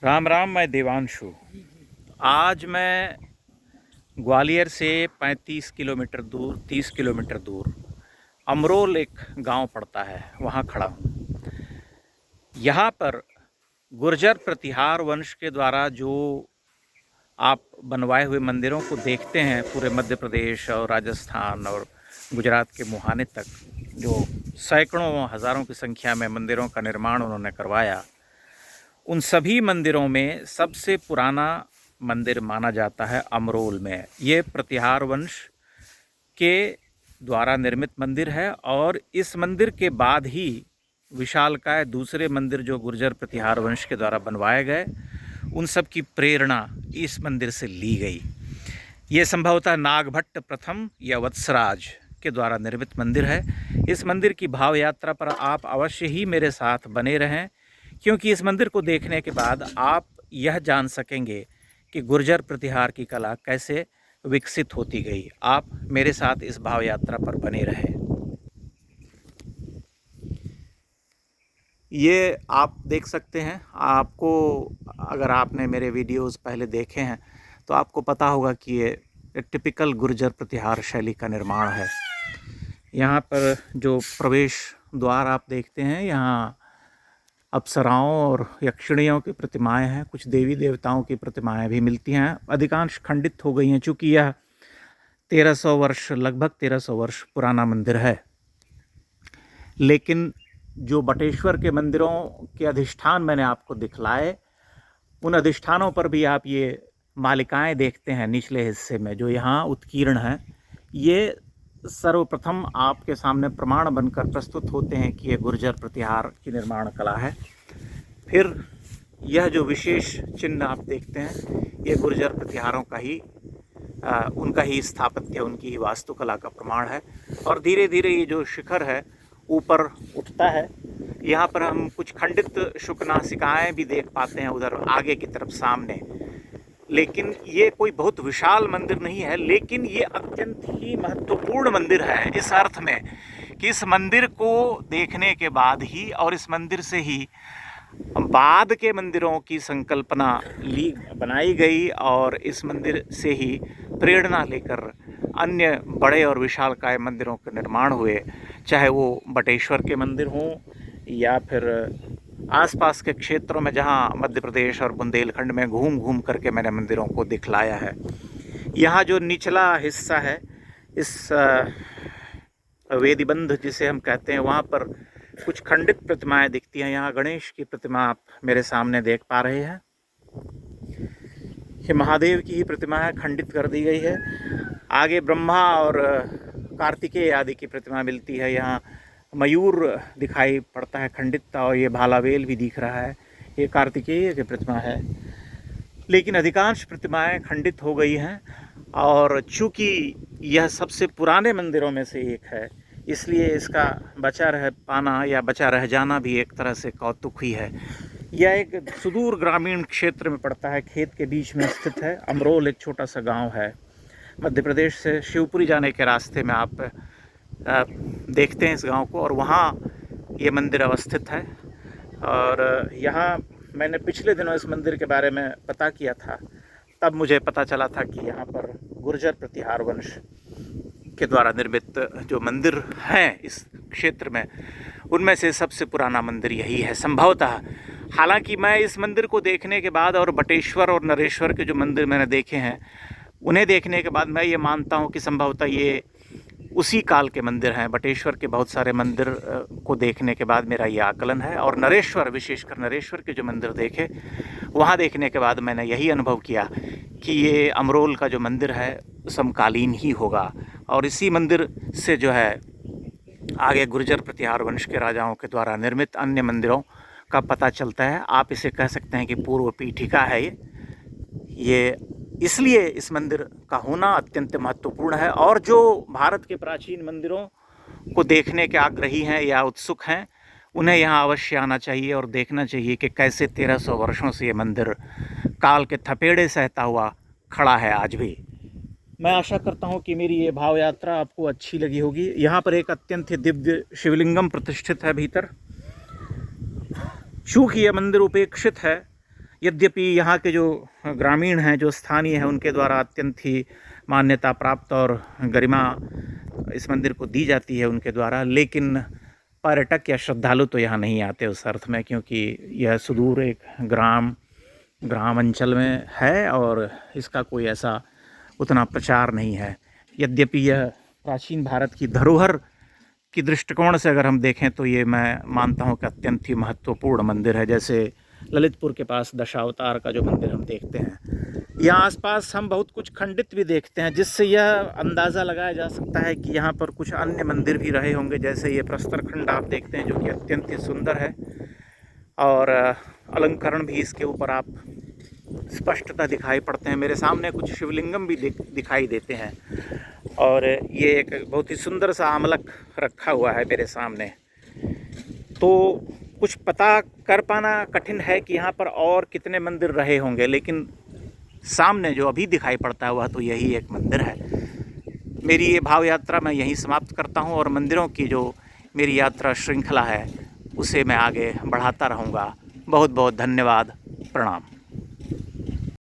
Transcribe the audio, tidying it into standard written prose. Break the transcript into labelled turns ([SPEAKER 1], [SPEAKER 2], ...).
[SPEAKER 1] राम राम। मैं देवांशु। आज मैं ग्वालियर से 35 किलोमीटर दूर 30 किलोमीटर दूर अमरोल एक गांव पड़ता है, वहां खड़ा हूं। यहाँ पर गुर्जर प्रतिहार वंश के द्वारा जो आप बनवाए हुए मंदिरों को देखते हैं, पूरे मध्य प्रदेश और राजस्थान और गुजरात के मुहाने तक जो सैकड़ों हज़ारों की संख्या में मंदिरों का निर्माण उन्होंने करवाया, उन सभी मंदिरों में सबसे पुराना मंदिर माना जाता है अमरोल में। ये प्रतिहार वंश के द्वारा निर्मित मंदिर है और इस मंदिर के बाद ही विशालकाय दूसरे मंदिर जो गुर्जर प्रतिहार वंश के द्वारा बनवाए गए, उन सब की प्रेरणा इस मंदिर से ली गई। ये संभवतः नागभट्ट प्रथम या वत्सराज के द्वारा निर्मित मंदिर है। इस मंदिर की भाव यात्रा पर आप अवश्य ही मेरे साथ बने रहें, क्योंकि इस मंदिर को देखने के बाद आप यह जान सकेंगे कि गुर्जर प्रतिहार की कला कैसे विकसित होती गई। आप मेरे साथ इस भाव यात्रा पर बने रहें। ये आप देख सकते हैं। आपको अगर आपने मेरे वीडियोस पहले देखे हैं तो आपको पता होगा कि ये टिपिकल गुर्जर प्रतिहार शैली का निर्माण है। यहाँ पर जो प्रवेश द्वार आप देखते हैं, यहाँ अप्सराओं और यक्षिणियों की प्रतिमाएं हैं, कुछ देवी देवताओं की प्रतिमाएं भी मिलती हैं। अधिकांश खंडित हो गई हैं, चूँकि यह 1300 वर्ष, लगभग 1300 वर्ष पुराना मंदिर है। लेकिन जो बटेश्वर के मंदिरों के अधिष्ठान मैंने आपको दिखलाए, उन अधिष्ठानों पर भी आप ये मालिकाएं देखते हैं निचले हिस्से में जो यहाँ उत्कीर्ण हैं। ये सर्वप्रथम आपके सामने प्रमाण बनकर प्रस्तुत होते हैं कि ये गुर्जर प्रतिहार की निर्माण कला है। फिर यह जो विशेष चिन्ह आप देखते हैं, ये गुर्जर प्रतिहारों का ही उनका ही स्थापत्य, उनकी ही वास्तुकला का प्रमाण है। और धीरे धीरे ये जो शिखर है ऊपर उठता है। यहाँ पर हम कुछ खंडित शुकनासिकाएँ भी देख पाते हैं उधर आगे की तरफ सामने। लेकिन ये कोई बहुत विशाल मंदिर नहीं है, लेकिन ये अत्यंत ही महत्वपूर्ण मंदिर है इस अर्थ में कि इस मंदिर को देखने के बाद ही और इस मंदिर से ही बाद के मंदिरों की संकल्पना बनाई गई और इस मंदिर से ही प्रेरणा लेकर अन्य बड़े और विशालकाय मंदिरों के निर्माण हुए, चाहे वो बटेश्वर के मंदिर हों या फिर आसपास के क्षेत्रों में जहाँ मध्य प्रदेश और बुंदेलखंड में घूम घूम करके मैंने मंदिरों को दिखलाया है। यहाँ जो निचला हिस्सा है, इस वेदीबंध जिसे हम कहते हैं, वहाँ पर कुछ खंडित प्रतिमाएं दिखती हैं। यहाँ गणेश की प्रतिमा आप मेरे सामने देख पा रहे हैं। ये महादेव की ही प्रतिमा है, खंडित कर दी गई है। आगे ब्रह्मा और कार्तिकेय आदि की प्रतिमा मिलती है। यहाँ मयूर दिखाई पड़ता है खंडित, और ये भालावेल भी दिख रहा है। ये कार्तिकेय की प्रतिमा है, लेकिन अधिकांश प्रतिमाएं खंडित हो गई हैं। और चूँकि यह सबसे पुराने मंदिरों में से एक है, इसलिए इसका बचा रह पाना या बचा रह जाना भी एक तरह से कौतुक ही है। यह एक सुदूर ग्रामीण क्षेत्र में पड़ता है, खेत के बीच में स्थित है। अमरोल एक छोटा सा गांव है। मध्य प्रदेश से शिवपुरी जाने के रास्ते में आप देखते हैं इस गांव को, और वहाँ ये मंदिर अवस्थित है। और यहाँ मैंने पिछले दिनों इस मंदिर के बारे में पता किया था, तब मुझे पता चला था कि यहाँ पर गुर्जर प्रतिहार वंश के द्वारा निर्मित जो मंदिर हैं इस क्षेत्र में, उनमें से सबसे पुराना मंदिर यही है संभवतः। हालांकि मैं इस मंदिर को देखने के बाद और बटेश्वर और नरेश्वर के जो मंदिर मैंने देखे हैं, उन्हें देखने के बाद मैं ये मानता हूँ कि संभवतः ये उसी काल के मंदिर हैं। बटेश्वर के बहुत सारे मंदिर को देखने के बाद मेरा ये आकलन है, और नरेश्वर, विशेषकर नरेश्वर के जो मंदिर देखे, वहाँ देखने के बाद मैंने यही अनुभव किया कि ये अमरोल का जो मंदिर है समकालीन ही होगा। और इसी मंदिर से जो है आगे गुर्जर प्रतिहार वंश के राजाओं के द्वारा निर्मित अन्य मंदिरों का पता चलता है। आप इसे कह सकते हैं कि पूर्व पीठिका है ये इसलिए इस मंदिर का होना अत्यंत महत्वपूर्ण है। और जो भारत के प्राचीन मंदिरों को देखने के आग्रही हैं या उत्सुक हैं, उन्हें यहाँ अवश्य आना चाहिए और देखना चाहिए कि कैसे 1300 वर्षों से ये मंदिर काल के थपेड़े सहता हुआ खड़ा है आज भी। मैं आशा करता हूँ कि मेरी ये भाव यात्रा आपको अच्छी लगी होगी। यहाँ पर एक अत्यंत ही दिव्य शिवलिंगम प्रतिष्ठित है भीतर। चूँकि यह मंदिर उपेक्षित है, यद्यपि यहाँ के जो ग्रामीण हैं, जो स्थानीय हैं, उनके द्वारा अत्यंत ही मान्यता प्राप्त और गरिमा इस मंदिर को दी जाती है उनके द्वारा, लेकिन पर्यटक या श्रद्धालु तो यहाँ नहीं आते उस अर्थ में, क्योंकि यह सुदूर एक ग्राम अंचल में है और इसका कोई ऐसा उतना प्रचार नहीं है। यद्यपि यह प्राचीन भारत की धरोहर की दृष्टिकोण से अगर हम देखें तो ये मैं मानता हूँ कि अत्यंत ही महत्वपूर्ण मंदिर है। जैसे ललितपुर के पास दशावतार का जो मंदिर हम देखते हैं, यहाँ आसपास हम बहुत कुछ खंडित भी देखते हैं, जिससे यह अंदाज़ा लगाया जा सकता है कि यहाँ पर कुछ अन्य मंदिर भी रहे होंगे। जैसे ये प्रस्तर खंड आप देखते हैं जो कि अत्यंत ही सुंदर है और अलंकरण भी इसके ऊपर आप स्पष्टता दिखाई पड़ते हैं। मेरे सामने कुछ शिवलिंगम भी दिखाई देते हैं और ये एक बहुत ही सुंदर सा आमलक रखा हुआ है मेरे सामने। तो कुछ पता कर पाना कठिन है कि यहाँ पर और कितने मंदिर रहे होंगे, लेकिन सामने जो अभी दिखाई पड़ता है वह तो यही एक मंदिर है। मेरी ये भाव यात्रा मैं यहीं समाप्त करता हूँ और मंदिरों की जो मेरी यात्रा श्रृंखला है उसे मैं आगे बढ़ाता रहूँगा। बहुत बहुत धन्यवाद। प्रणाम।